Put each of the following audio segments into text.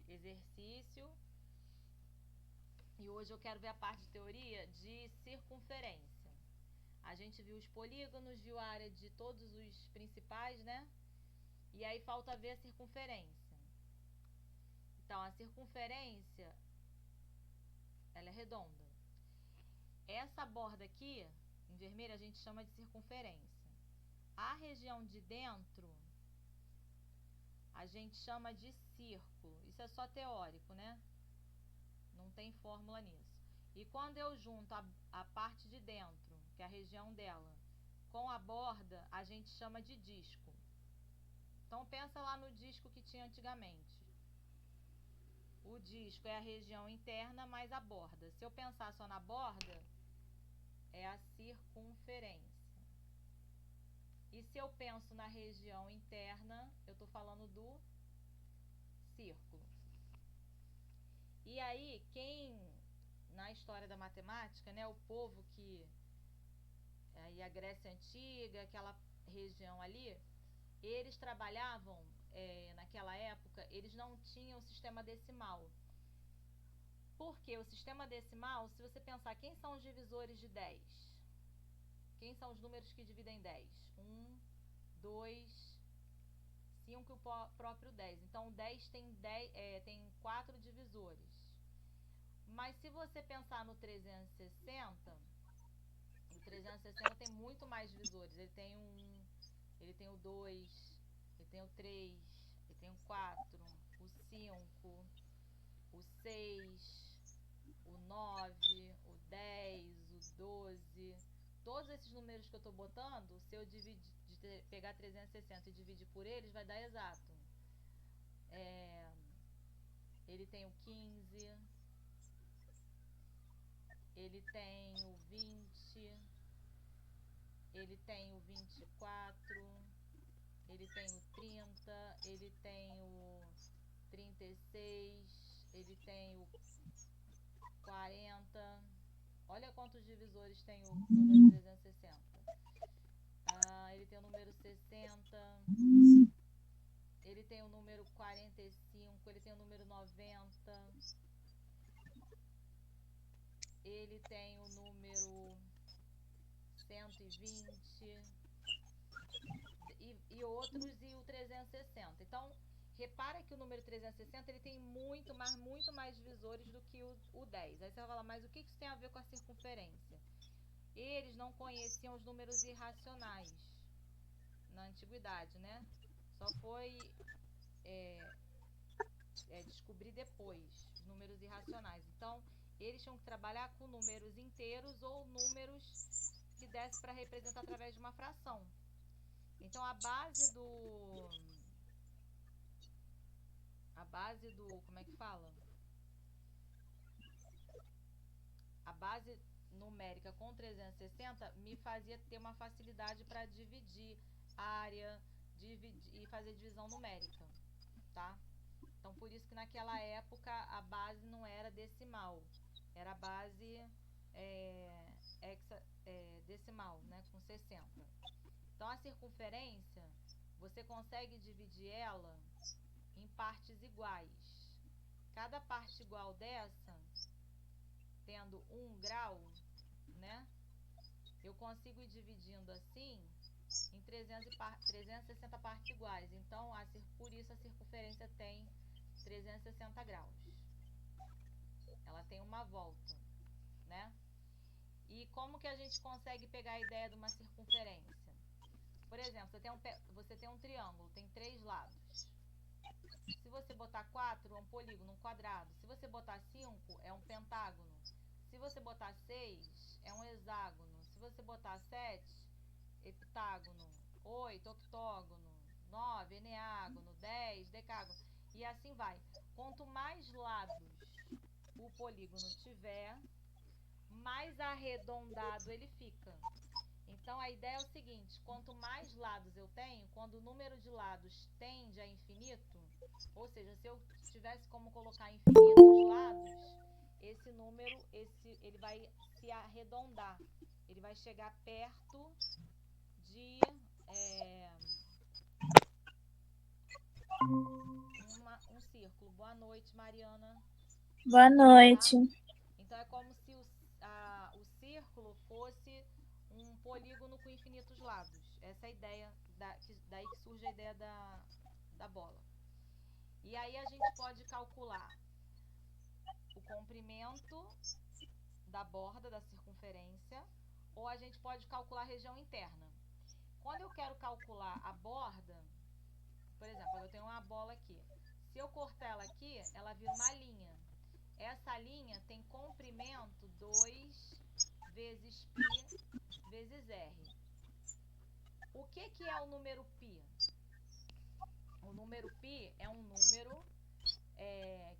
exercício. E hoje eu quero ver a parte de teoria de circunferência. A gente viu os polígonos, viu a área de todos os principais, né? E aí falta ver a circunferência. Então, a circunferência, ela é redonda. Essa borda aqui, em vermelho, a gente chama de circunferência. A região de dentro, a gente chama de círculo. Isso é só teórico, né? Não tem fórmula nisso. E quando eu junto a parte de dentro, que é a região dela, com a borda, a gente chama de disco. Então, pensa lá no disco que tinha antigamente. O disco é a região interna mais a borda. Se eu pensar só na borda, é a circunferência. E se eu penso na região interna, eu estou falando do círculo. E aí, na história da matemática, né, o povo aí a Grécia Antiga, aquela região ali, eles trabalhavam, naquela época, eles não tinham sistema decimal. Porque o sistema decimal, se você pensar, quem são os divisores de 10? Quem são os números que dividem 10? 1, 2, 5 e o próprio 10. Então, o 10 tem 4 divisores. Mas se você pensar no 360, o 360 tem muito mais divisores. Ele tem o 1, ele tem o 2, ele tem o 3, ele tem o 4, o 5, o 6, o 9, o 10, o 12. Todos esses números que eu estou botando, se eu pegar 360 e dividir por eles, vai dar exato. Ele tem o 15, ele tem o 20, ele tem o 24, ele tem o 30, ele tem o 36, ele tem o 40. Olha quantos divisores tem o número 360. Ele tem o número 60, ele tem o número 45, ele tem o número 90, ele tem o número 120 e outros, e o 360. Então, repara que o número 360 ele tem muito mais divisores do que o 10. Aí você vai falar, mas o que isso tem a ver com a circunferência? Eles não conheciam os números irracionais na antiguidade, né? Só foi descobrir depois os números irracionais. Então, eles tinham que trabalhar com números inteiros ou números que desse para representar através de uma fração. Então, a base do, como é que fala? A base numérica com 360 me fazia ter uma facilidade para dividir área, e fazer divisão numérica, tá? Então, por isso que naquela época a base não era decimal, era a base decimal, né, com 60. Então, a circunferência, você consegue dividir ela em partes iguais. Cada parte igual dessa, tendo 1 grau, né, eu consigo ir dividindo assim em 360 partes iguais. Então, por isso a circunferência tem 360 graus. Ela tem uma volta, né? E como que a gente consegue pegar a ideia de uma circunferência? Por exemplo, você tem um triângulo, tem 3 lados. Se você botar 4, é um polígono, um quadrado. Se você botar 5, é um pentágono. Se você botar 6, é um hexágono. Se você botar 7, heptágono. 8, octógono. 9, eneágono. 10, decágono. E assim vai. Quanto mais lados o polígono tiver, mais arredondado ele fica. Então, a ideia é o seguinte, quanto mais lados eu tenho, quando o número de lados tende a infinito, ou seja, se eu tivesse como colocar infinitos lados, esse número, ele vai se arredondar, ele vai chegar perto de um círculo. círculo. Boa noite, Mariana. Boa noite. Tá? Então é como se o círculo fosse um polígono com infinitos lados. Essa é a ideia, daí que surge a ideia da bola. E aí a gente pode calcular o comprimento da borda, da circunferência, ou a gente pode calcular a região interna. Quando eu quero calcular a borda, por exemplo, eu tenho uma bola aqui. Se eu cortar ela aqui, ela vira uma linha. Essa linha tem comprimento 2 vezes π vezes r. O que é o número π? O número π é um número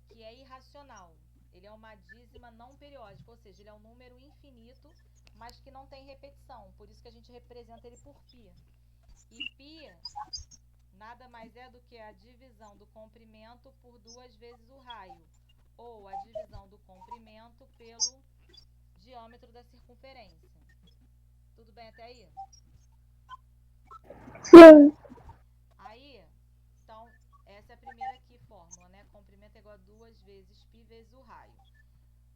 que é irracional. Ele é uma dízima não periódica, ou seja, ele é um número infinito, mas que não tem repetição. Por isso que a gente representa ele por π. E π nada mais é do que a divisão do comprimento por 2 vezes o raio, ou a divisão do comprimento pelo diâmetro da circunferência. Tudo bem até aí? Sim. Aí, então, essa é a primeira aqui fórmula, né? Comprimento é igual a 2 vezes π vezes o raio.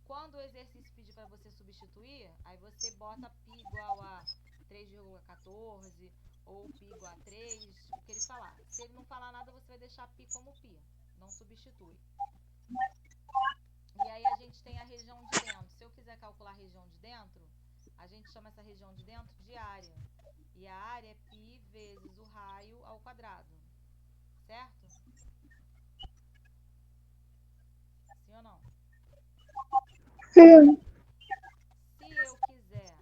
Quando o exercício pedir para você substituir, aí você bota π igual a 3,14 ou π igual a 3, o que ele falar. Se ele não falar nada, você vai deixar π como π, não substitui. E aí a gente tem a região de dentro. Se eu quiser calcular a região de dentro, a gente chama essa região de dentro de área. E a área é π vezes o raio ao quadrado. Certo? Sim ou não? Sim. Se eu quiser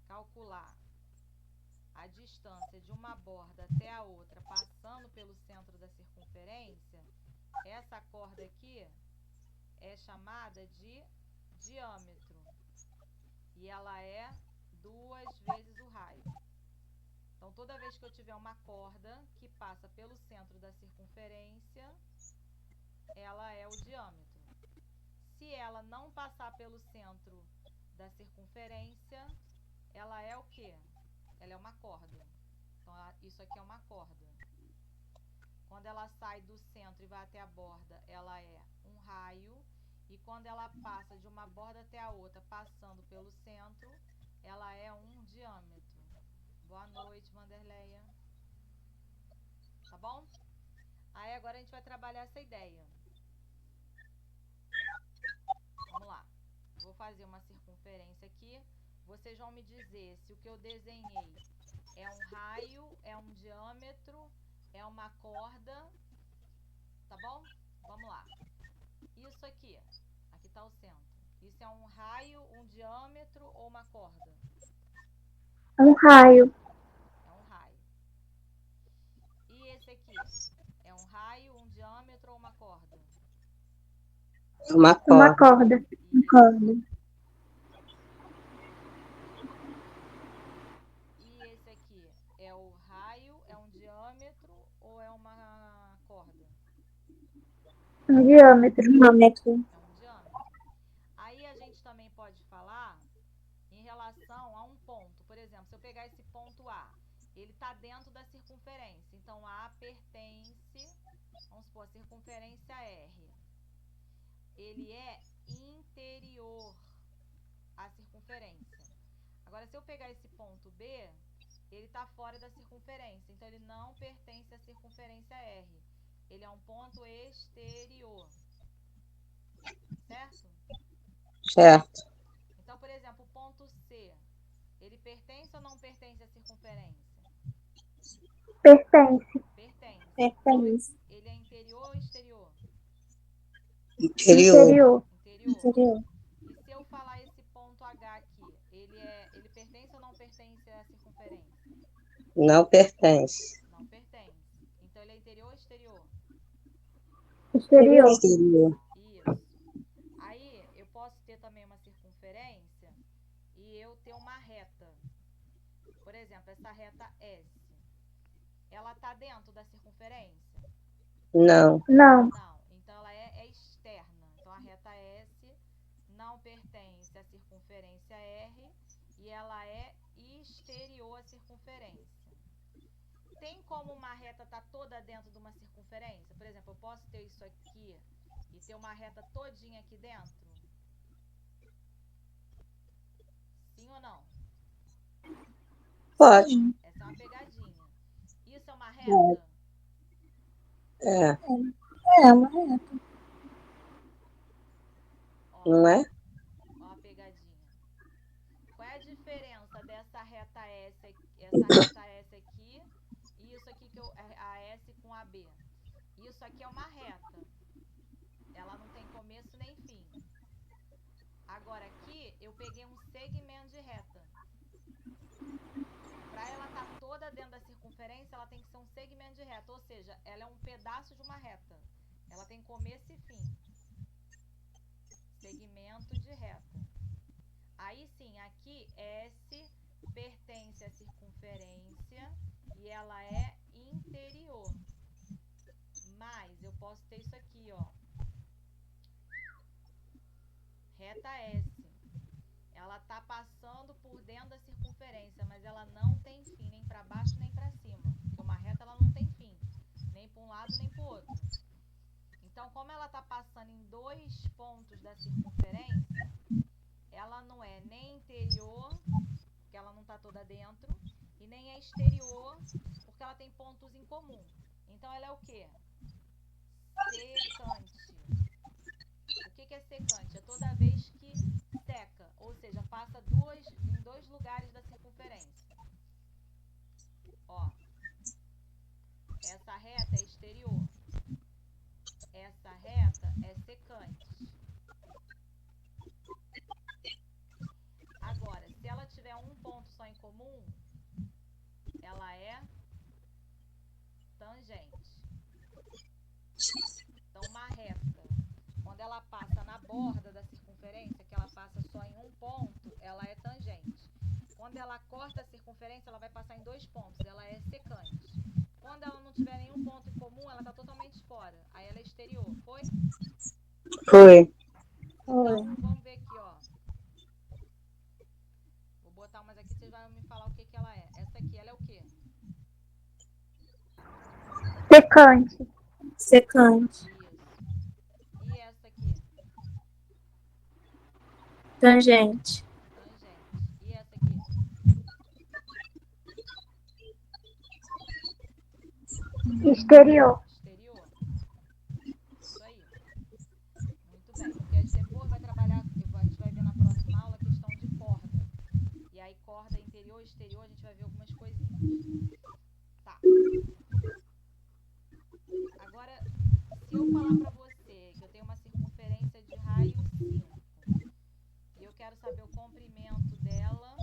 calcular a distância de uma borda até a outra, passando pelo centro da circunferência, essa corda aqui é chamada de diâmetro. E ela é 2 vezes o raio. Então, toda vez que eu tiver uma corda que passa pelo centro da circunferência, ela é o diâmetro. Se ela não passar pelo centro da circunferência, ela é o quê? Ela é uma corda. Então, isso aqui é uma corda. Quando ela sai do centro e vai até a borda, ela é um raio. E quando ela passa de uma borda até a outra, passando pelo centro, ela é um diâmetro. Boa noite, Vanderleia. Tá bom? Aí agora a gente vai trabalhar essa ideia. Vamos lá. Vou fazer uma circunferência aqui. Vocês vão me dizer se o que eu desenhei é um raio, é um diâmetro, é uma corda. Tá bom? Vamos lá. Isso aqui está o centro. Isso é um raio, um diâmetro ou uma corda? Um raio. É um raio. E esse aqui é um raio, um diâmetro ou uma corda? Uma Uma corda. corda. Uma Isso. corda. E esse aqui é o raio, é um diâmetro ou é uma corda? Um diâmetro. É um diâmetro. Aí a gente também pode falar em relação a um ponto. Por exemplo, se eu pegar esse ponto A, ele está dentro da circunferência. Então, A pertence, vamos supor, a circunferência R. Ele é interior à circunferência. Agora, se eu pegar esse ponto B, ele está fora da circunferência. Então, ele não pertence à circunferência R. Ele é um ponto exterior. Certo? Certo. Então, por exemplo, o ponto C, ele pertence ou não pertence à circunferência? Pertence. Pertence. Então, Pertence. ele é interior ou exterior? Interior. Interior. Interior. Interior. E se eu falar esse ponto H aqui, ele pertence ou não pertence à circunferência? Não pertence. Não pertence. Então, ele é interior ou exterior? Exterior. Exterior. Isso. Aí, eu posso ter também uma circunferência e eu ter uma reta. Por exemplo, essa reta S. Ela está dentro da circunferência? Não. Não. Não. Então, ela é externa. Então, a reta S não pertence à circunferência R e ela é exterior à circunferência. tem como uma reta estar toda dentro de uma circunferência? Por exemplo, eu posso ter isso aqui e ter uma reta todinha aqui dentro? Sim ou não? Pode. Essa é uma pegadinha. Isso é uma reta? É, É uma reta. Ó, não é? ó a pegadinha. Qual é a diferença dessa reta S, essa reta S aqui e isso aqui que a S com a B? Isso aqui é uma reta. Ela não tem começo nem fim. Agora aqui eu peguei um segmento de reta. Para ela estar toda dentro da circunferência, ela tem que ser um segmento de reta, ou seja, ela é um pedaço de uma reta. Ela tem começo e fim. Segmento de reta. Aí sim, aqui S pertence à circunferência e ela é interior. Mas eu posso ter isso aqui, ó. Reta S. Ela tá passando por dentro da circunferência, mas ela não tem fim, nem para baixo nem para cima. Porque uma reta ela não tem fim, nem para um lado nem para o outro. Então, como ela tá passando em dois pontos da circunferência, ela não é nem interior, porque ela não está toda dentro, e nem é exterior, porque ela tem pontos em comum. Então, ela é o quê? Secante. O que é secante? É toda vez que seca, ou seja, passa em dois lugares da circunferência. Ó, essa reta é exterior. Essa reta é secante. Agora, se ela tiver um ponto só em comum, ela é tangente. Então, uma reta, quando ela passa na borda da circunferência, que ela passa só em um ponto, ela é tangente. Quando ela corta a circunferência, ela vai passar em dois pontos, ela é secante. Quando ela não tiver nenhum ponto em comum, ela está totalmente fora. Aí ela é exterior. Foi? Foi. Então, vamos ver aqui, ó. Vou botar umas aqui, vocês vão me falar o que ela é. Essa aqui, ela é o quê? Secante. Secante. Isso. E essa aqui? Tangente. Tangente. E essa aqui? Exterior. Exterior. Isso aí. Muito bem. Porque depois vai trabalhar, a gente vai ver na próxima aula a questão de corda. E aí, corda interior e exterior, a gente vai ver algumas coisinhas. Tá. Agora, se eu falar pra você que eu tenho uma circunferência de raio 5 e eu quero saber o comprimento dela,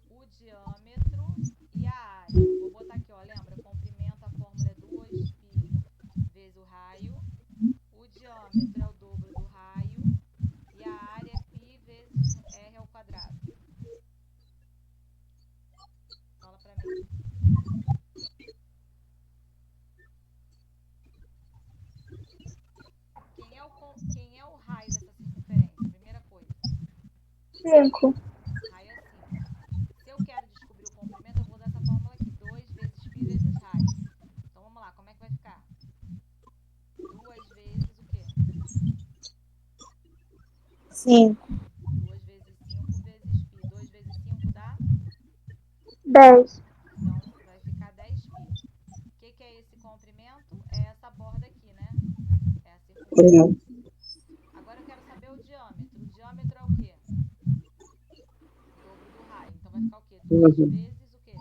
o diâmetro e a área. Vou botar aqui, ó, lembra? Comprimento, a fórmula é 2π vezes o raio. O diâmetro é o dobro do raio. E a área é π vezes r ao quadrado. Fala pra mim. Quem é o raio dessa circunferência? Primeira coisa. 5. Raio é 5. Se eu quero descobrir o comprimento, eu vou dar essa fórmula aqui. 2 vezes π vezes raio. Então, vamos lá. Como é que vai ficar? 2 vezes o quê? 5. 2 vezes 5 vezes π. 2 vezes 5 dá? 10. Então, vai ficar 10π. O que é esse comprimento? É essa borda aqui, né? É a circunferência. Agora eu quero saber o diâmetro. O diâmetro é o quê? O dobro do raio. Então, vai ficar o quê? 2 vezes o quê?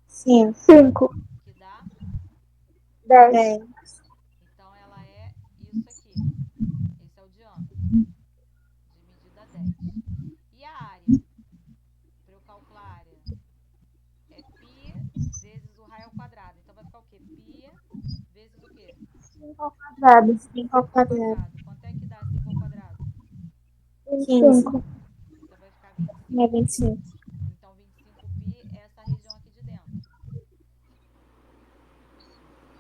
5. 5. Que dá? 10. 10. Então, ela é isso aqui. Esse é o diâmetro. De medida 10. E a área? Para eu calcular a área? É π vezes o raio ao quadrado. Então, vai ficar o quê? Π vezes o quê? 5 ao quadrado. 5 ao quadrado. Quanto é que dá 5 ao quadrado? 15. 5. Então, vai ficar É 25π. 25. Então, 25π é essa região aqui de dentro.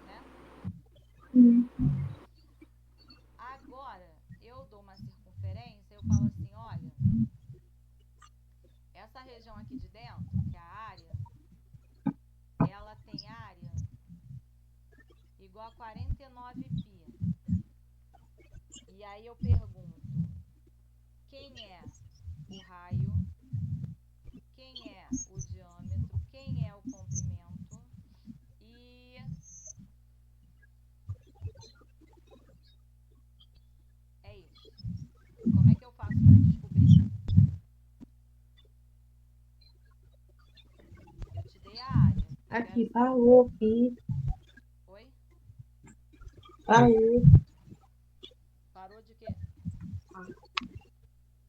Né? Agora, eu dou uma circunferência, eu falo assim, olha, essa região aqui de dentro, que é a área, igual a 49π. E aí eu pergunto, quem é o raio, quem é o diâmetro, quem é o comprimento e é isso. Como é que eu faço para descobrir? Eu te dei a área. Aqui, parou, Pi. Oi? Parou. Parou de quê?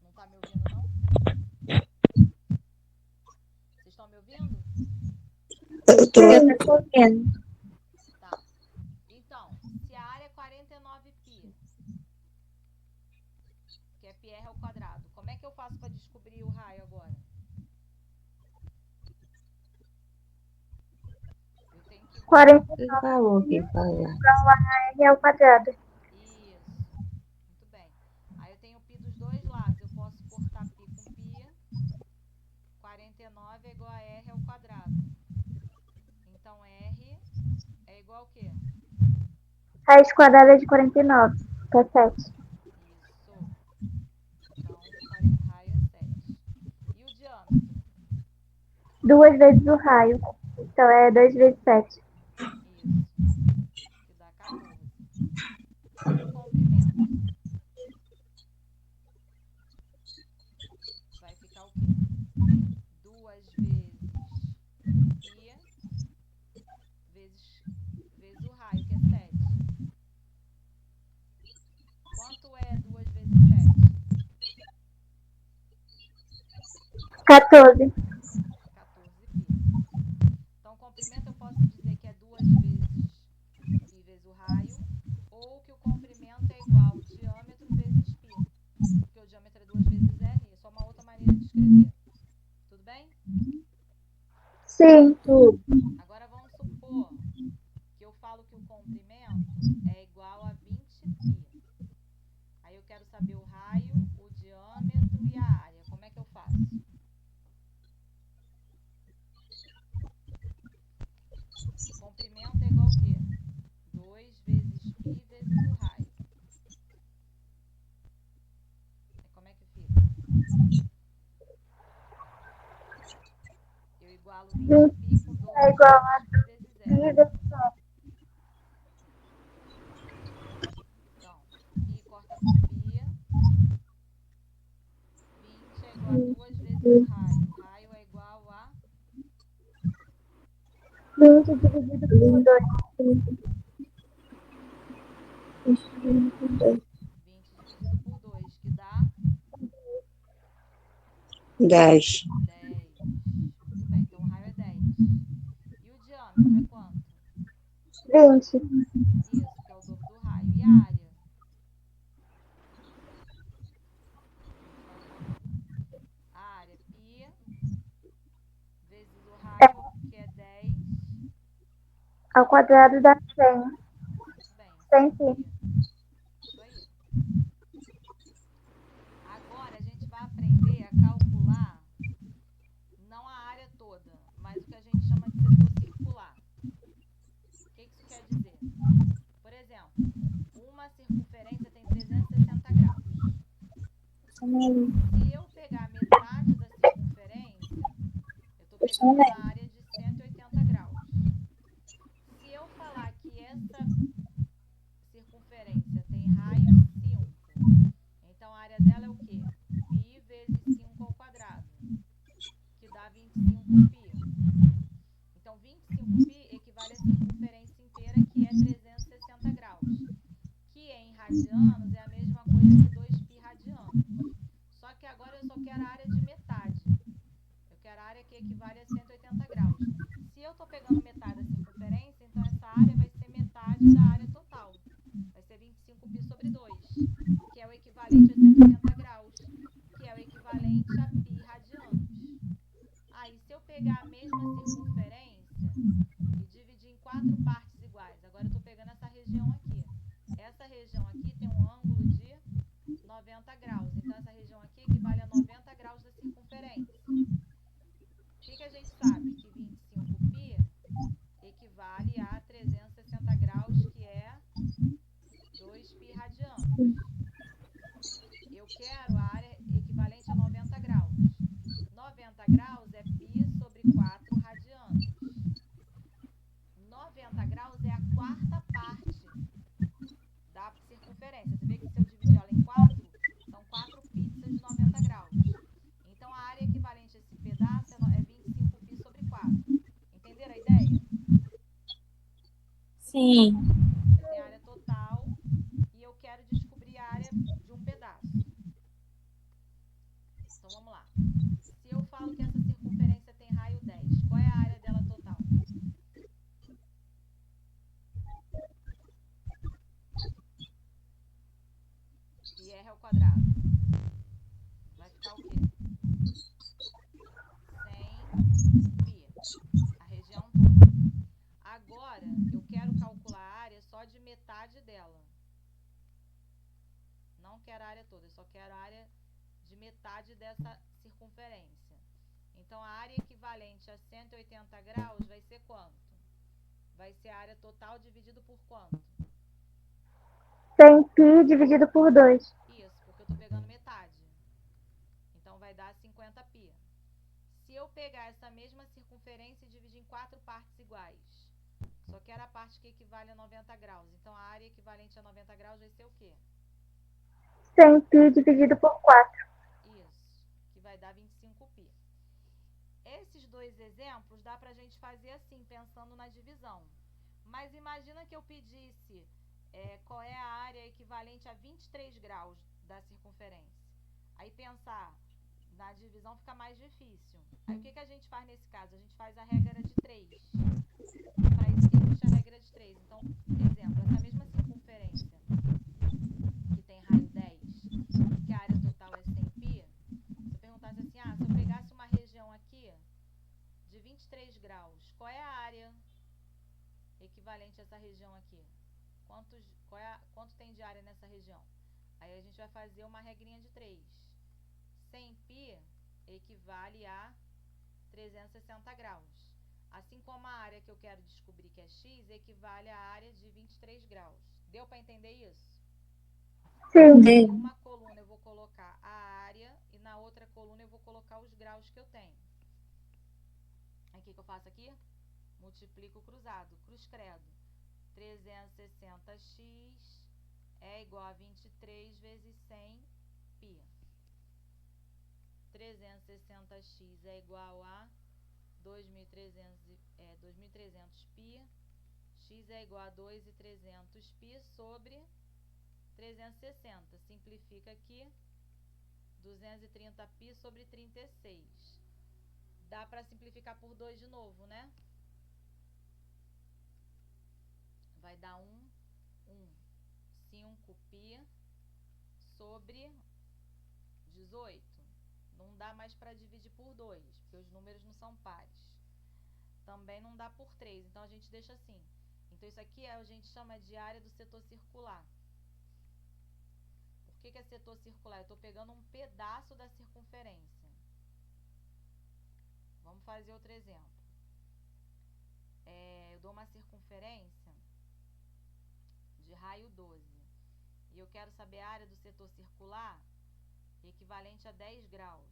Não tá me ouvindo, não? Vocês estão me ouvindo? Eu tô. Eu tô vendo. Tá. Então, se a área é 49π, que é πr ao quadrado, como é que eu faço para descobrir o raio agora? Eu tenho que... 49 Ele parou, Pi. Parou. igual a R ao quadrado. Isso. Muito bem. Aí eu tenho π dos dois lados. Eu posso cortar π com π. 49 é igual a r ao quadrado. Então, r é igual ao quê? Raiz quadrada de 49. Que é 7. Isso. Então, raio é 7. E o diâmetro? 2 vezes o raio. Então é 2 vezes 7. Isso. Que dá 14. E o comprimento? Vai ficar o quê? 2 vezes π vezes o raio, que é 7. Quanto é 2 vezes 7? 14. 14π. Então, o comprimento eu posso dizer que é 2 vezes π vezes o raio, ou que o comprimento é igual ao diâmetro vezes π. Porque o diâmetro é 2 vezes r, é só uma outra maneira de escrever. Tudo bem? Sim. Tudo. Agora vamos supor que eu falo que o comprimento é igual a 20π. Aí eu quero saber o raio, o diâmetro e a área. Como é que eu faço? O comprimento é igual ao quê? 2 vezes π vezes o raio. E como é que fica? Eu igualo 20π com 2 É igual a vezes π vezes π r. vezes 7. Então, π corta com π. 20 é igual a 2 vezes o raio. O raio é igual a 20 dividido por 2. 20 dividido por 2, que dá 10. 10. Muito bem, então o raio é 10. E o diâmetro é quanto? 20. Isso, que é o dobro do raio. E a área? Por favor. A área é π vezes o raio, que é 10. Ao quadrado dá 100. Muito bem, 100 100 pi. π. Isso aí. Agora a gente vai aprender a calcular não a área toda, mas o que a gente chama de setor circular. O que isso quer dizer? Por exemplo, uma circunferência tem 360 graus. Se eu pegar metade da circunferência, eu estou pegando uma área de 180 graus. Se eu falar que essa circunferência tem raio 5, então a área dela é o quê? Π vezes 5 ao quadrado, que dá 25π. Então, 25π equivale à circunferência inteira, que é 360 graus, que em radianos é a mesma coisa que 2π radianos. Só que agora eu só quero a área de metade. Eu quero a área que equivale a 180 graus. Se eu estou pegando metade da circunferência, então essa área vai ser metade da área total. Vai ser 25π sobre 2, que é o equivalente a 180 graus, que é o equivalente a π radianos. Aí, se eu pegar a mesma circunferência e dividir em 4 partes iguais, agora eu estou pegando essa região aqui. Essa região aqui tem um ângulo de 90 graus. Então, essa região aqui equivale a 90 graus da circunferência. O que a gente sabe? Que 25π equivale a 360 graus, que Eu quero a área equivalente a 90 graus. 90 graus é π sobre 4 radianos. 90 graus é a quarta parte da circunferência. Você vê que se eu dividir ela em 4, são 4 pizzas de 90 graus. Então, a área equivalente a esse pedaço é 25 π sobre 4. Entenderam a ideia? Sim. Você tem a área total e eu quero descobrir a área de um pedaço. Então, vamos lá. Se eu falo que essa circunferência tem raio 10, qual é a área dela total? πr ao quadrado. Vai ficar o quê? 100 π. A região toda. Agora, eu quero calcular a área só de metade dela. Não quero a área toda, eu só quero a área de metade dessa circunferência. Então, a área equivalente a 180 graus vai ser quanto? Vai ser a área total dividido por quanto? 100 π dividido por 2. Isso, porque eu estou pegando metade. Então, vai dar 50 π. Se eu pegar essa mesma circunferência e dividir em 4 partes iguais, só quero a parte que equivale a 90 graus. Então, a área equivalente a 90 graus vai ser o quê? 100 π dividido por 4. Isso, que vai dar 25 π. Esses dois exemplos dá pra gente fazer assim, pensando na divisão. Mas imagina que eu pedisse qual é a área equivalente a 23 graus da circunferência. Aí pensar na divisão fica mais difícil. Aí o que a gente faz nesse caso? A gente faz a regra de 3. Para isso que existe a regra de 3. Então, exemplo, essa mesma circunferência que tem raio 10, que a área total é 100 π, se eu perguntasse assim, se eu pegasse uma região aqui de 23 graus, qual é a área equivalente a essa região aqui? Quanto tem de área nessa região? Aí a gente vai fazer uma regrinha de 3. 100 π equivale a 360 graus. Assim como a área que eu quero descobrir, que é x, equivale à área de 23 graus. Deu para entender isso? Sim. Em uma coluna eu vou colocar a área e na outra coluna eu vou colocar os graus que eu tenho. Aí o que eu faço aqui? Multiplico cruzado, cruz credo. 360x é igual a 23 vezes 100 π. 360x é igual a 2.300 π. X é igual a 2.300 π sobre 360. Simplifica aqui. 230 π sobre 36. Dá para simplificar por 2 de novo, né? Vai dar 5 π sobre 18. Não dá mais para dividir por 2, porque os números não são pares. Também não dá por 3, então a gente deixa assim. Então isso aqui a gente chama de área do setor circular. Por que é setor circular? Eu estou pegando um pedaço da circunferência. Vamos fazer outro exemplo. Eu dou uma circunferência de raio 12. E eu quero saber a área do setor circular equivalente a 10 graus.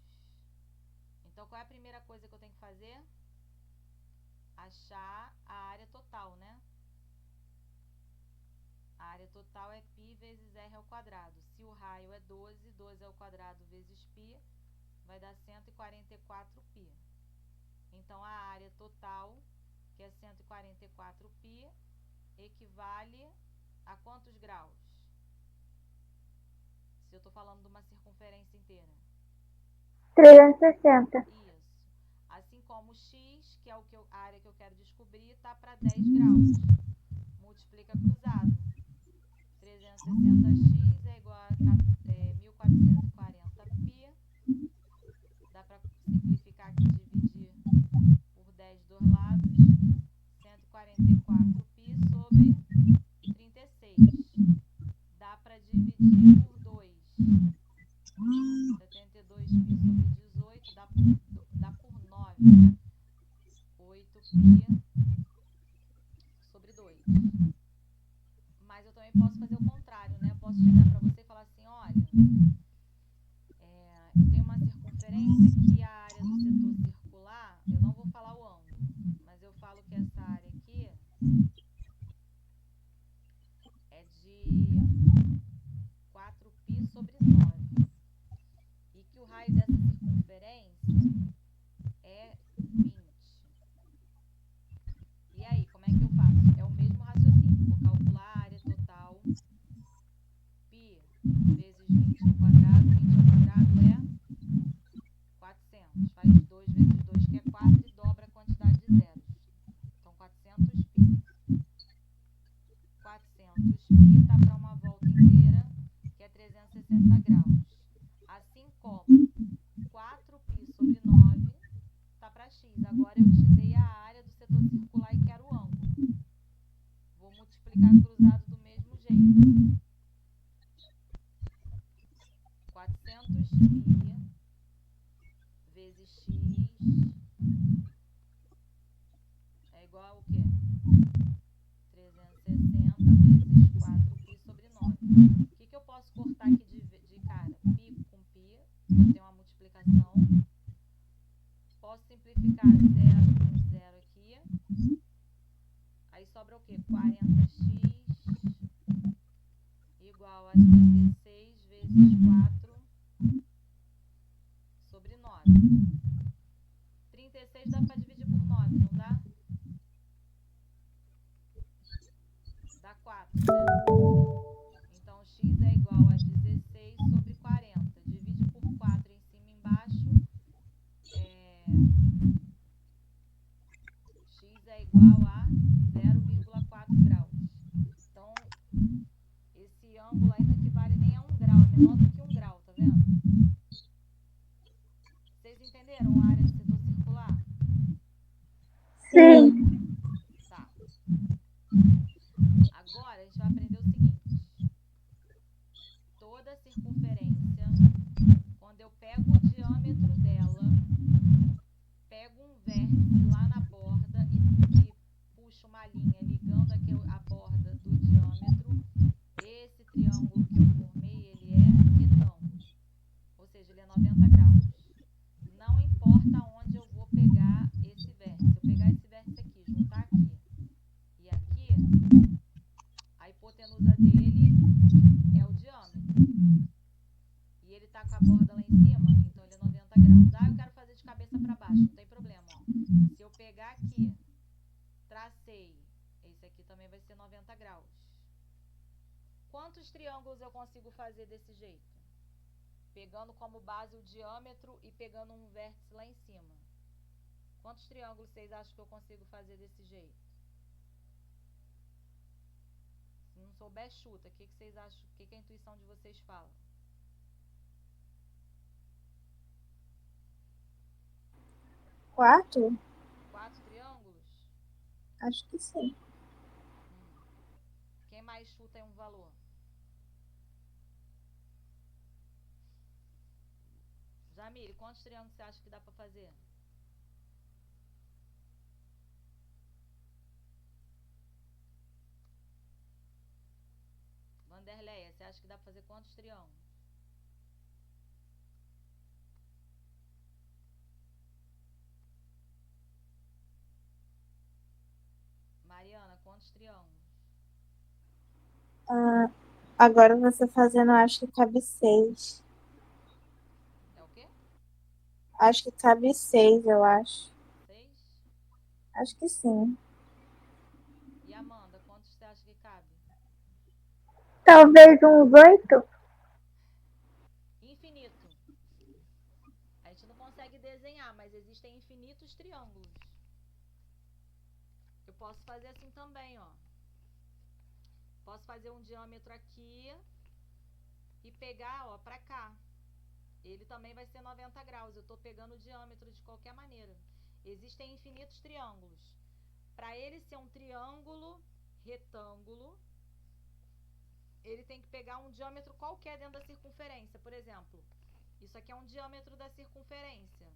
Então, qual é a primeira coisa que eu tenho que fazer? Achar a área total, né? A área total é π vezes r ao quadrado. Se o raio é 12, 12 ao quadrado vezes π, vai dar 144 π. Então, a área total, que é 144 π, equivale a quantos graus? Se eu estou falando de uma circunferência inteira. 360. Isso. Assim como x, que é a área que eu quero descobrir, está para 10 graus. Multiplica cruzado. 360x é igual a 1440 π. Dá para simplificar aqui, dividir por 10 dos dois lados. 144 π sobre 36. Dá para dividir por 2. 72 π sobre 18 dá por 9. 8 π sobre 2. Mas eu também posso fazer o contrário, né? Eu posso chegar para você Eu tenho uma circunferência que a área do setor circular, eu não vou falar o ângulo, mas eu falo que essa área aqui é de 4π sobre 9 e que o raio dessa circunferência é 20. E aí, como é que eu faço? É o mesmo raciocínio. Vou calcular a área total. Π vezes 20 ao quadrado. 20 ao quadrado é 400. Faz 2 vezes 2, que é 4, e dobra a quantidade de zeros. Então, 400π. 400π está para uma volta inteira, que é 360 graus. Assim como 4π sobre 9 está para x. Agora eu te dei a área do setor circular e quero o ângulo. Vou multiplicar cruzado do mesmo jeito. 400π vezes x é igual ao quê? 360 vezes 4π sobre 9. O que eu posso cortar aqui de cara? Π com π, eu tenho uma multiplicação. Posso simplificar 0 com 0 aqui. Aí sobra o quê? 40x igual a 36 vezes 4 sobre 9. 36 dá para dividir por 9, não dá? Dá 4, né? Então, x é igual a 16 sobre 40. Divide por 4 em cima e embaixo. X é igual a 0,4 graus. Então, esse ângulo aí não equivale nem a 1 grau, é menor do que 1 grau, tá vendo? Vocês entenderam a área do setor circular? Sim. Tá. Agora, a gente vai aprender o seguinte. Toda circunferência, quando eu pego o diâmetro dela, pego um vértice lá na borda e puxo uma linha ligando aqui a borda do diâmetro, esse triângulo que eu formei, ele é retângulo. Ou seja, ele é 90 graus. Não importa onde eu vou pegar esse vértice. Se eu pegar esse vértice aqui, juntar aqui e aqui, a hipotenusa dele é o diâmetro. E ele tá com a borda lá em cima, então ele é 90 graus. Ah, eu quero fazer de cabeça para baixo, não tem problema, ó. Se eu pegar aqui, tracei, esse aqui também vai ser 90 graus. Quantos triângulos eu consigo fazer desse jeito? Pegando como base o diâmetro e pegando um vértice lá em cima. Quantos triângulos vocês acham que eu consigo fazer desse jeito? Se não souber, chuta. O que vocês acham? O que a intuição de vocês fala? 4? 4 triângulos? Acho que sim. Quem mais chuta em um valor? Jamile, quantos triângulos você acha que dá para fazer? Vanderleia, você acha que dá para fazer quantos triângulos? Mariana, quantos triângulos? Agora você fazendo, acho que cabe 6. É o quê? Acho que cabe 6, eu acho. 6? Acho que sim. E Amanda, quantos você acha que cabe? Talvez uns 8. Infinito. A gente não consegue desenhar, mas existem infinitos triângulos. Eu posso fazer assim também, ó. Posso fazer um diâmetro aqui e pegar, ó, pra cá. Ele também vai ser 90 graus. Eu tô pegando o diâmetro de qualquer maneira. Existem infinitos triângulos. Para ele ser um triângulo retângulo, ele tem que pegar um diâmetro qualquer dentro da circunferência. Por exemplo, isso aqui é um diâmetro da circunferência.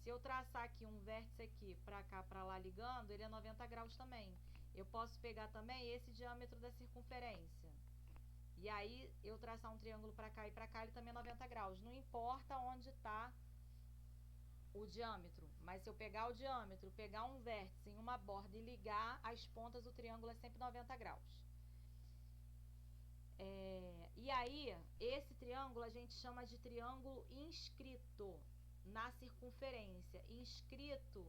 Se eu traçar aqui um vértice aqui para cá, para lá ligando, ele é 90 graus também. Eu posso pegar também esse diâmetro da circunferência E aí, eu traçar um triângulo para cá e para cá, ele também é 90 graus. Não importa onde está o diâmetro, mas se eu pegar o diâmetro, pegar um vértice em uma borda e ligar as pontas, o triângulo é sempre 90 graus. E aí, esse triângulo a gente chama de triângulo inscrito na circunferência. Inscrito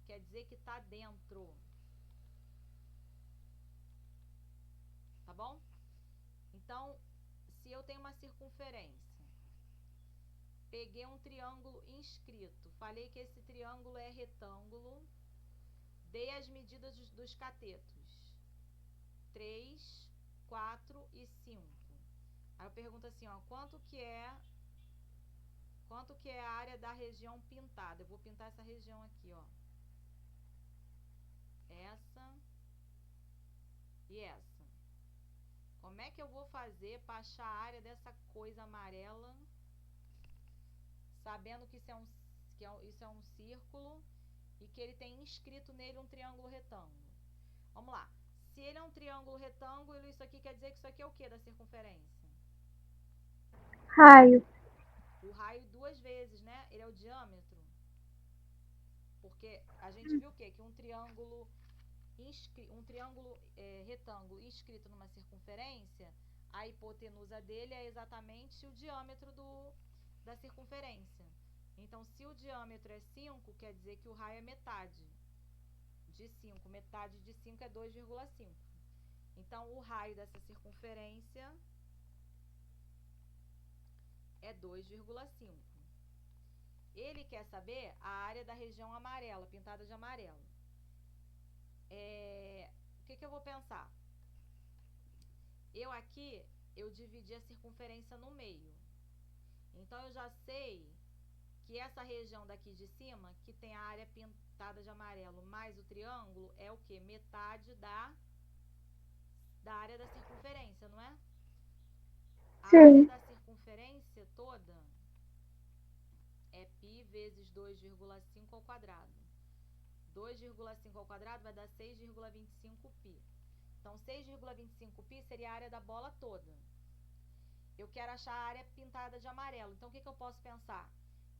quer dizer que está dentro. Tá bom? Então, se eu tenho uma circunferência, peguei um triângulo inscrito, falei que esse triângulo é retângulo, dei as medidas dos catetos, 3, 4 e 5. Aí eu pergunto assim, ó, quanto que é a área da região pintada? Eu vou pintar essa região aqui, ó. Essa e essa. Como é que eu vou fazer para achar a área dessa coisa amarela, sabendo que isso é um círculo e que ele tem inscrito nele um triângulo retângulo? Vamos lá. Se ele é um triângulo retângulo, isso aqui quer dizer que isso aqui é o que da circunferência? Raio. O raio 2 vezes, né? Ele é o diâmetro. Porque a gente viu o quê? Que um triângulo retângulo inscrito numa circunferência, a hipotenusa dele é exatamente o diâmetro da circunferência. Então, se o diâmetro é 5, quer dizer que o raio é metade de 5. Metade de 5 é 2,5. Então, o raio dessa circunferência é 2,5. Ele quer saber a área da região amarela, pintada de amarelo. O que eu vou pensar? Eu dividi a circunferência no meio. Então, eu já sei que essa região daqui de cima, que tem a área pintada de amarelo mais o triângulo, é o que? Metade da área da circunferência, não é? A área da circunferência toda é π vezes 2,5 ao quadrado. 2,5 ao quadrado vai dar 6,25π. Então, 6,25π seria a área da bola toda. Eu quero achar a área pintada de amarelo. Então, o que eu posso pensar?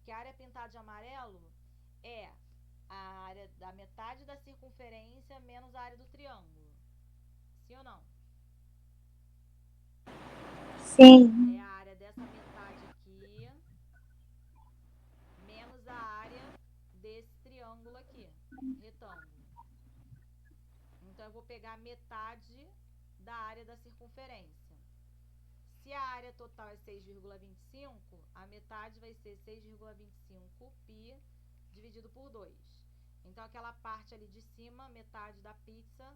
Que a área pintada de amarelo é a área da metade da circunferência menos a área do triângulo. Sim ou não? Sim. É a área dessa metade aqui menos a área desse triângulo aqui, retângulo. Então, eu vou pegar metade da área da circunferência. Se a área total é 6,25, a metade vai ser 6,25π dividido por 2. Então, aquela parte ali de cima, metade da pizza,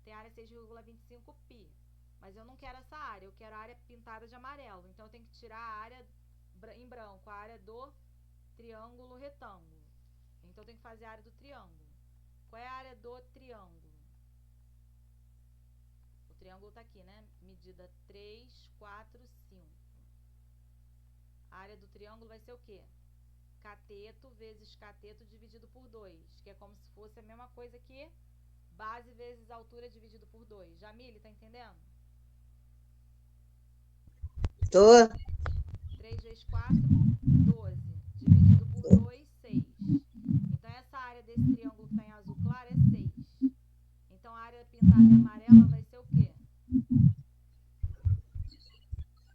tem área 6,25π. Mas eu não quero essa área, eu quero a área pintada de amarelo. Então, eu tenho que tirar a área em branco, a área do triângulo retângulo. Então, eu tenho que fazer a área do triângulo. Qual é a área do triângulo? O triângulo está aqui, né? Medida 3, 4, 5. A área do triângulo vai ser o quê? Cateto vezes cateto dividido por 2, que é como se fosse a mesma coisa que base vezes altura dividido por 2. Jamile, tá entendendo? Tô. 3 vezes 4, 12. Dividido por 2, 6. Então, essa área desse triângulo que está em azul claro é 6. Então, a área pintada em amarela vai ser o quê?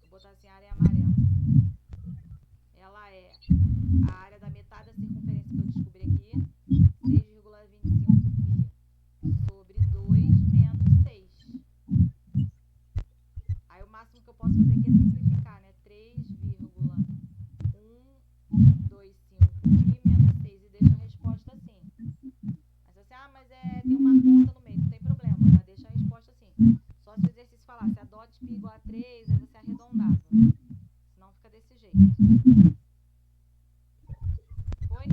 Vou botar assim, a área amarela. Ela é a área da metade da circunferência que eu descobri aqui, 6,25π sobre 2 menos 6. Aí, o máximo que eu posso fazer aqui é simplificar, né? 3,125π menos 6. E deixa a resposta assim. Aí você, mas tem uma conta no meio, não tem problema, mas deixa a resposta assim. Só se o exercício falasse, adote π igual a 3, aí você arredondava. Senão fica desse jeito. Foi?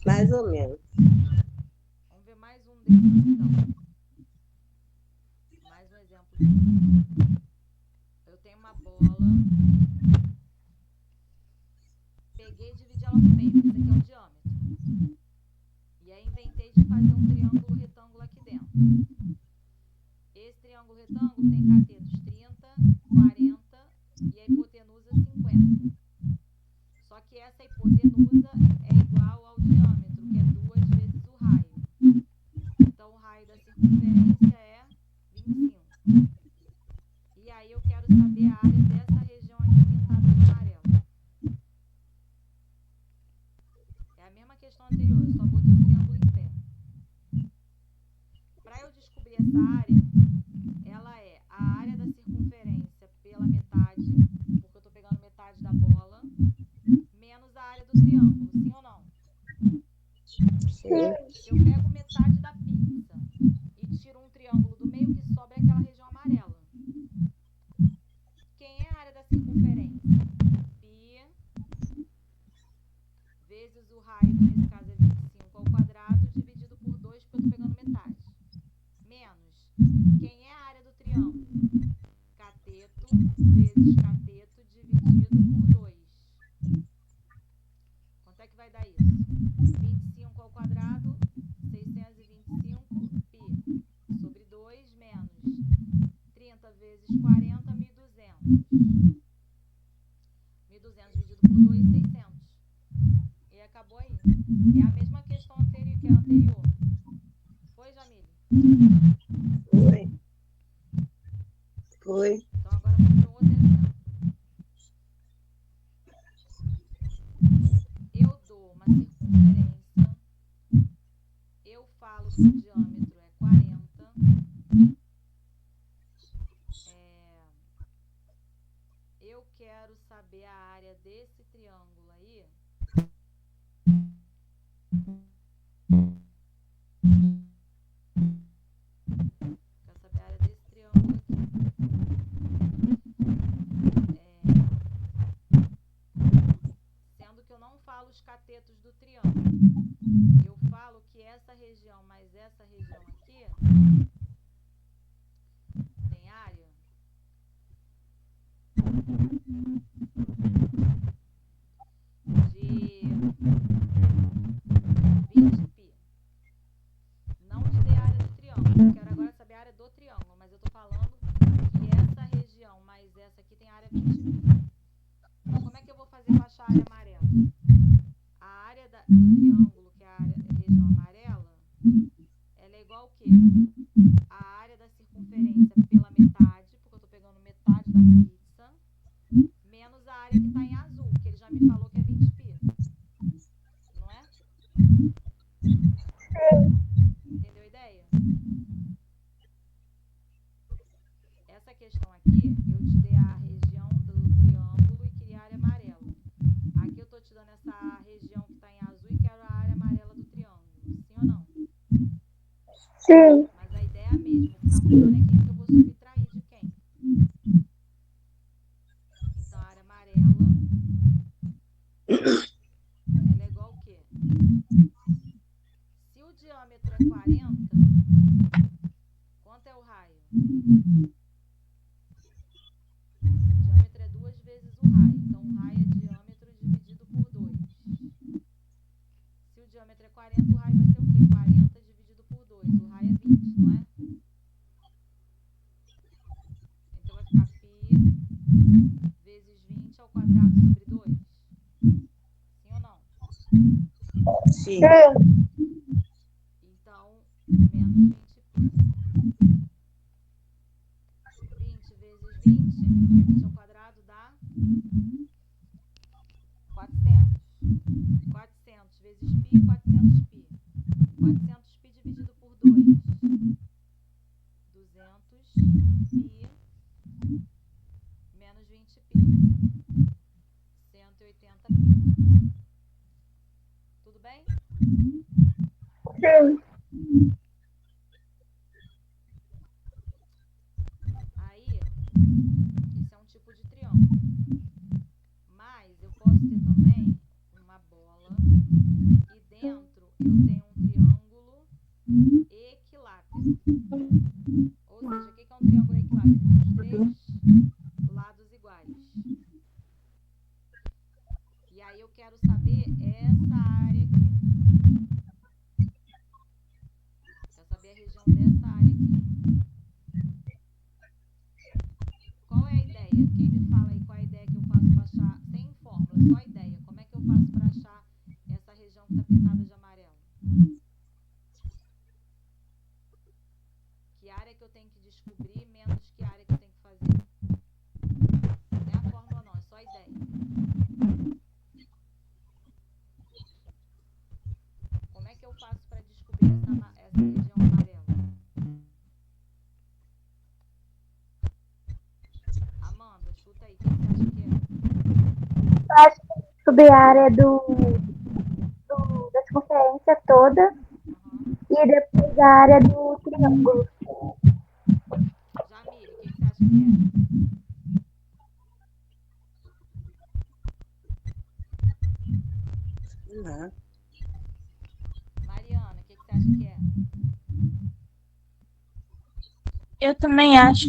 Mais ou menos. Vamos ver mais um desses, então. Mais um exemplo. Eu tenho uma bola. Peguei e dividi ela no meio. Esse aqui é o diâmetro. E aí inventei de fazer um triângulo retângulo aqui dentro. Esse triângulo retângulo tem catetos 30, 40 e a hipotenusa 50. Só que essa hipotenusa é igual ao diâmetro, que é 2 vezes o raio. Então, o raio da circunferência é 25. E aí eu quero saber a área dessa região aqui pintada de amarelo. É a mesma questão anterior, eu só botei o triângulo em pé. Para eu descobrir essa área, ela é a área da circunferência pela metade, porque eu estou pegando metade da bola, menos a área do triângulo, sim ou não? Sim. Se eu pego metade da pizza e tiro um triângulo do meio, que sobra é aquela região amarela. Quem é a área da circunferência? Π vezes o raio, que nesse caso é 25 ao quadrado, dividido por 2, porque eu estou pegando metade. Menos. Quem é a área do triângulo? Cateto vezes cateto dividido por 2. Quanto é que vai dar isso? 25 ao quadrado, 625 π sobre 2 menos 30 vezes 40, 1.200. 1.200 dividido por 2, 600. E acabou aí. É a mesma questão que a anterior. Foi, Jamile? Foi. Foi. Então agora vamos para um outro exemplo. Eu dou uma circunferência, eu falo que o diâmetro é 40, eu quero saber a área desse triângulo aí. Quero saber a área desse triângulo aqui. Sendo que eu não falo os catetos do triângulo. Eu falo que essa região mais essa região aqui tem área de 20π. Não te dei a área do triângulo. Eu quero agora saber a área do triângulo, mas eu estou falando que essa região mais essa aqui tem área 20π. Então, como é que eu vou fazer para achar a área amarela? A área do triângulo, que é a região amarela, ela é igual ao quê? A área da circunferência pela metade, porque eu estou pegando metade da pizza, menos a área que está em azul, que ele já me falou que é 20π. Não é? Entendeu a ideia? Essa questão aqui, eu te dei a região do triângulo e queria a área amarela. Aqui eu estou te dando essa região que está em azul e quero a área amarela do triângulo. Sim ou não? Sim. Mas a ideia é a mesma. O que está mudando é quem que eu vou subtrair de quem. Então, a área amarela, ela é igual ao quê? Se o diâmetro é 40, quanto é o raio? O diâmetro é 2 vezes o raio. Então, o raio é diâmetro dividido por 2. Se o diâmetro é 40, o raio vai ser o quê? 40 dividido por 2. O raio é 20, não é? Então, vai ficar π vezes 20 ao quadrado sobre 2. Sim ou não? Sim. Então, menos 20π. 20 vezes 20, 20 ao quadrado dá 400. 400 vezes π, 400π. 400π dividido por 2. 200π menos 20π. 180π. Tudo bem? Sim. Aí, isso é um tipo de triângulo. Mas eu posso ter também uma bola e dentro eu tenho um triângulo equilátero. Ou seja, o que é um triângulo equilátero? Tem os 3 lados iguais. E aí eu quero saber essa área aqui. Quero saber a região dessa área aqui. que área que eu tenho que descobrir menos que área que eu tenho que fazer. Não é a fórmula não, é só a ideia. Como é que eu faço para descobrir essa região amarela? Amanda, chuta aí, o que você acha que é? Eu acho que tem que descobrir a área da circunferência toda Aham. e depois a área do triângulo. Jamile, o que você acha que é? Não. Mariana, o que você acha que é? Eu também acho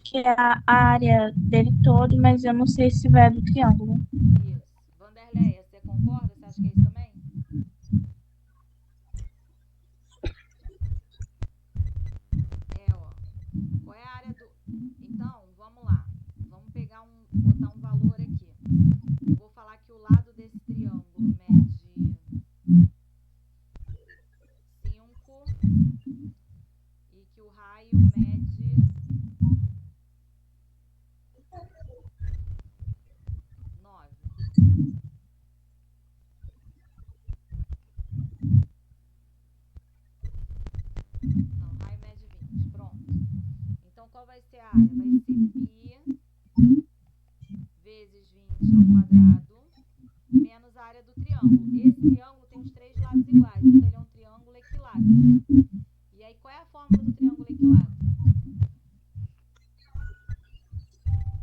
que é a área dele todo, mas eu não sei se vai do triângulo. Isso. Vanderleia, você concorda? Você acha que é isso também? Ó. Qual é a área do... Então, vamos lá. Vamos pegar botar um valor aqui. Eu vou falar que o lado desse triângulo mede 5 e que o raio mede 9. Não, o raio mede 20. Pronto. Então, qual vai ser a área? Vai ser π vezes 20 ao quadrado menos a área do triângulo. Esse triângulo tem os 3 lados iguais, então ele é um triângulo equilátero. E aí, qual é a fórmula do triângulo equilátero?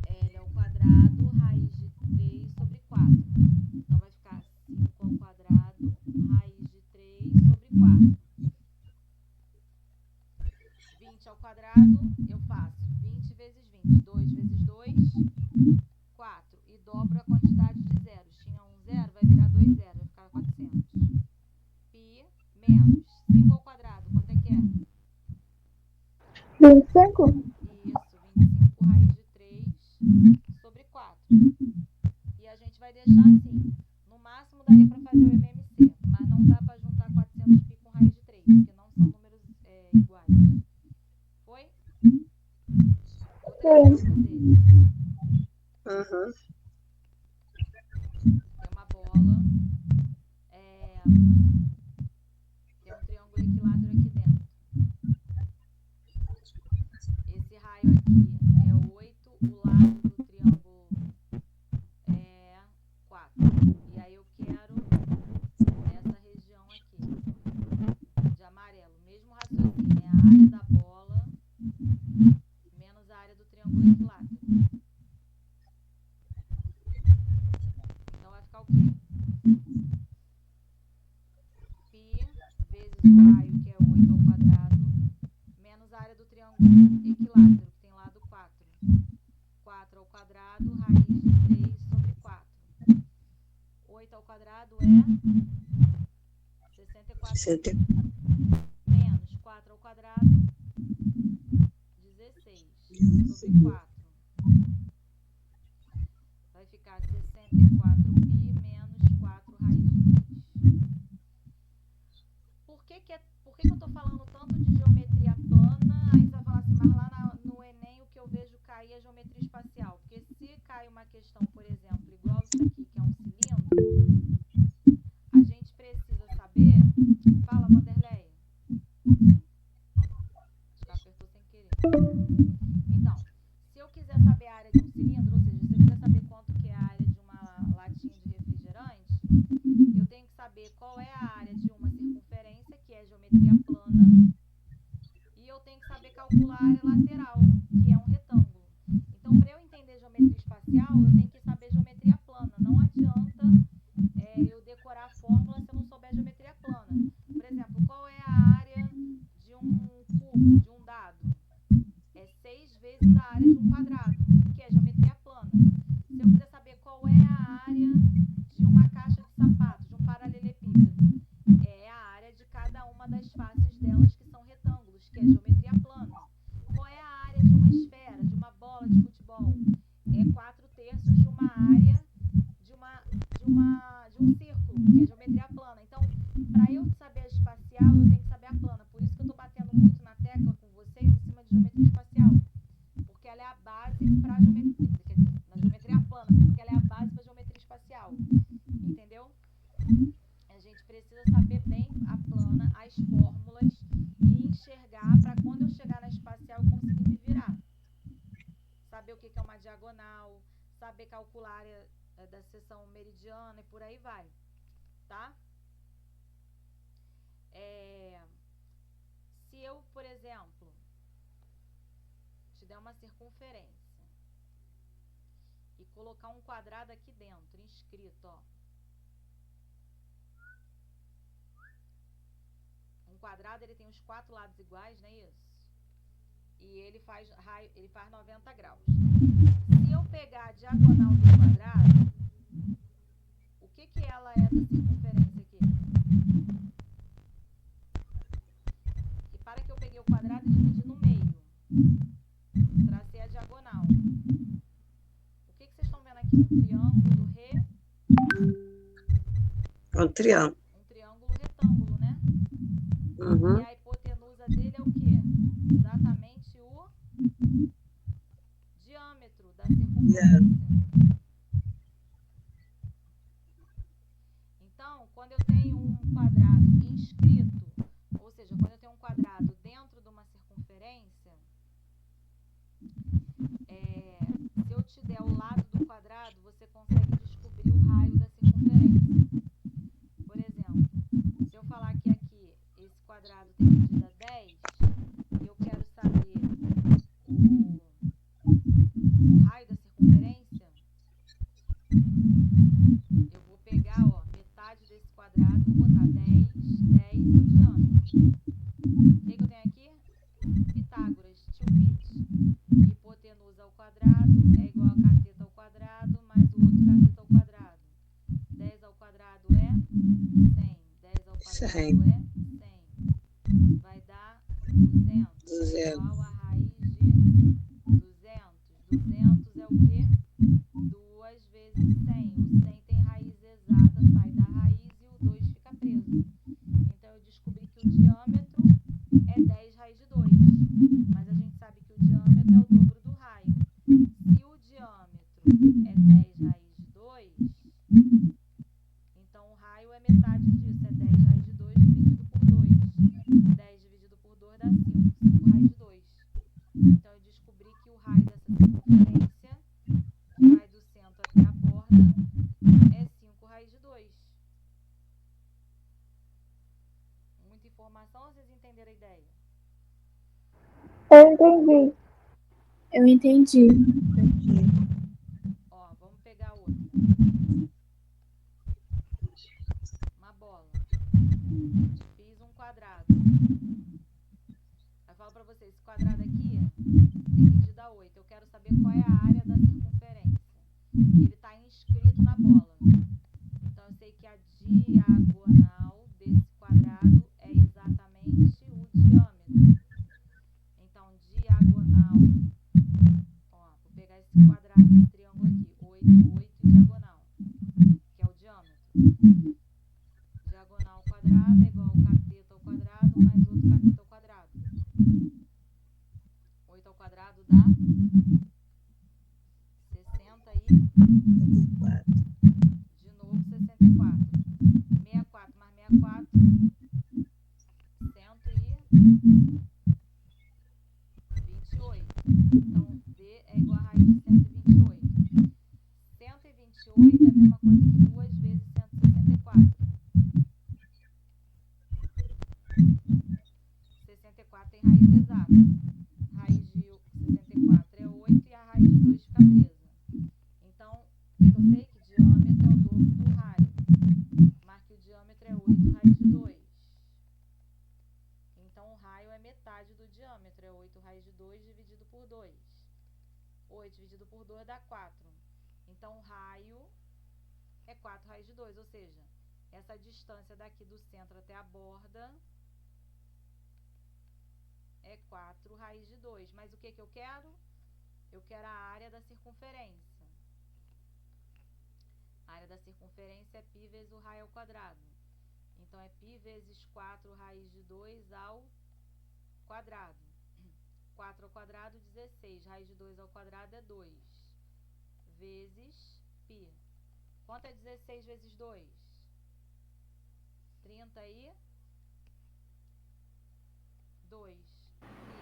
L ao quadrado, raiz de 3 sobre 4. Então, vai ficar 5 ao quadrado, raiz de 3 sobre 4. 20 ao quadrado, eu faço 20 vezes 20. 2 vezes 2, 4. E dobro a quantidade de zeros. Tinha um zero, vai virar 2 zeros, vai ficar 400. Π menos 5 ao quadrado, quanto é que é? 25? Isso, 25 raiz de 3 sobre 4. E a gente vai deixar assim. No máximo daria para fazer o MMC, mas não dá para juntar 400π com raiz de 3, porque não são números iguais. Foi? Outra exemplo dele. Uhum. Tem uma bola, tem um triângulo equilátero aqui dentro. Esse raio aqui é 8, o lado do triângulo é 4. E aí eu quero essa região aqui, de amarelo. Mesmo raciocínio, é a área da bola menos a área do triângulo equilátero. Então vai ficar o quê? Π vezes o raio, que é 8 ao quadrado, menos a área do triângulo equilátero, que tem lado 4. 4 ao quadrado, raiz de 3 sobre 4. 8 ao quadrado é 64 menos 4 ao quadrado, 16 sobre 4. Vai ficar 64π menos 4 raiz de 3. Por que eu tô falando tanto de geometria plana? Aí você vai falar assim, mas lá no Enem o que eu vejo cair é geometria espacial. Porque se cai uma questão, por exemplo, igual isso aqui, que é um cilindro, a gente precisa saber... Fala, Vanderleia. Acho que apertou sem querer. Então, se eu quiser saber a área de um cilindro, ou seja, se eu quiser saber quanto que é a área de uma latinha de refrigerante, eu tenho que saber qual é a área de uma circunferência, que é geometria plana, e eu tenho que saber calcular a área lateral, que é um retângulo. Então, para eu entender geometria espacial, eu tenho que saber geometria plana. Não adianta eu decorar a fórmula se eu não souber geometria plana. Por exemplo, qual é a área de um cubo, de um dado? É 6 vezes a área de um quadrado, que é geometria plana. Se eu quiser saber qual é a área de uma caixa de sapatos, de um paralelepípedo, é a área de cada uma das faces delas, que são retângulos, que é geometria plana. Qual é a área de uma esfera, de uma bola de futebol? É 4/3 de uma área de um círculo, que é geometria plana. Então, para eu saber a espacial, eu tenho que saber a plana. Por isso que eu estou batendo muito na tecla com uma diagonal, saber calcular a área da seção meridiana e por aí vai, tá? Se eu, por exemplo, te der uma circunferência e colocar um quadrado aqui dentro, inscrito, ó. Um quadrado, ele tem os 4 lados iguais, não é isso? E ele faz 90 graus. Se eu pegar a diagonal do quadrado, o que ela é da circunferência aqui? Repara que eu peguei o quadrado e dividi no meio. Tracei a diagonal. O que vocês estão vendo aqui? Um triângulo Um triângulo. Um triângulo retângulo, né? Uhum. E a hipotenusa dele é o quê? Exatamente o diâmetro da circunferência. Então, quando eu tenho um quadrado inscrito, ou seja, quando eu tenho um quadrado dentro de uma circunferência, se eu te der o lado do quadrado, você consegue descobrir o raio da circunferência. Por exemplo, se eu falar que aqui esse quadrado tem medida 10, e eu quero saber o raio da circunferência, eu vou pegar, ó, metade desse quadrado, vou botar 10 e o diâmetro. O que eu tenho aqui? Pitágoras, tio Pete. Hipotenusa ao quadrado é igual a cateta ao quadrado mais o outro cateta ao quadrado. 10 ao quadrado é 100. 10 ao quadrado 100. é 100. Vai dar 200. 200. É igual a raiz de 200. 200 é o quê? 2 vezes 100. O 100 tem raiz exata, sai da raiz e o 2 fica preso. Então, eu descobri que o diâmetro é 10 raiz de 2. Mas a gente sabe que o diâmetro é o dobro do raio. Se o diâmetro é 10 raiz de 2, então o raio é metade disso. É 10 raiz de 2 dividido por 2. 10 dividido por 2 dá 5. 5 raiz de 2. Então, eu descobri que o raio dessa circunferência, que vai do centro até a borda, é 5 raiz de 2. Muita informação, vocês entenderam a ideia? Eu entendi. Eu entendi. Ó, vamos pegar outra. Uma bola. Fiz um quadrado. Eu falo pra vocês, esse quadrado aqui tem medida 8. Eu quero saber qual é a área da circunferência. Ele está inscrito na bola. Então, eu sei que a diagonal desse quadrado é exatamente o diâmetro. Então, diagonal, ó, vou pegar esse quadrado, esse triângulo aqui, 8, 8 e diagonal, que é o diâmetro. Diagonal ao quadrado é igual ao cateta ao quadrado mais outro cateta ao quadrado. 8 ao quadrado dá 60 de novo 64. 64 mais 64, 128. Então, D é igual a raiz de 128. 128 é a mesma coisa que 2 vezes 164. 64 tem raiz exata. Raiz de 64 é 8 e a raiz de 2 fica presa. Então, eu sei que diâmetro é o dobro do raio. Marque o diâmetro é 8 raiz de 2. Então, o raio é metade do diâmetro. É 8 raiz de 2 dividido por 2. 8 dividido por 2 dá 4. Então, o raio é 4 raiz de 2. Ou seja, essa distância daqui do centro até a borda é 4 raiz de 2. Mas o que eu quero? Eu quero a área da circunferência. A área da circunferência é π vezes o raio ao quadrado. Então, é π vezes 4 raiz de 2 ao quadrado. 4 ao quadrado, 16. Raiz de 2 ao quadrado é 2. Vezes π. Quanto é 16 vezes 2? 32.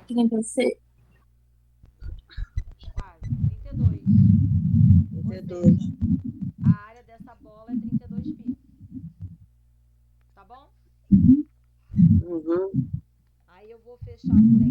36. Quase. 32. 32. seja, a área dessa bola é 32π. Tá bom? Uhum. Aí eu vou fechar por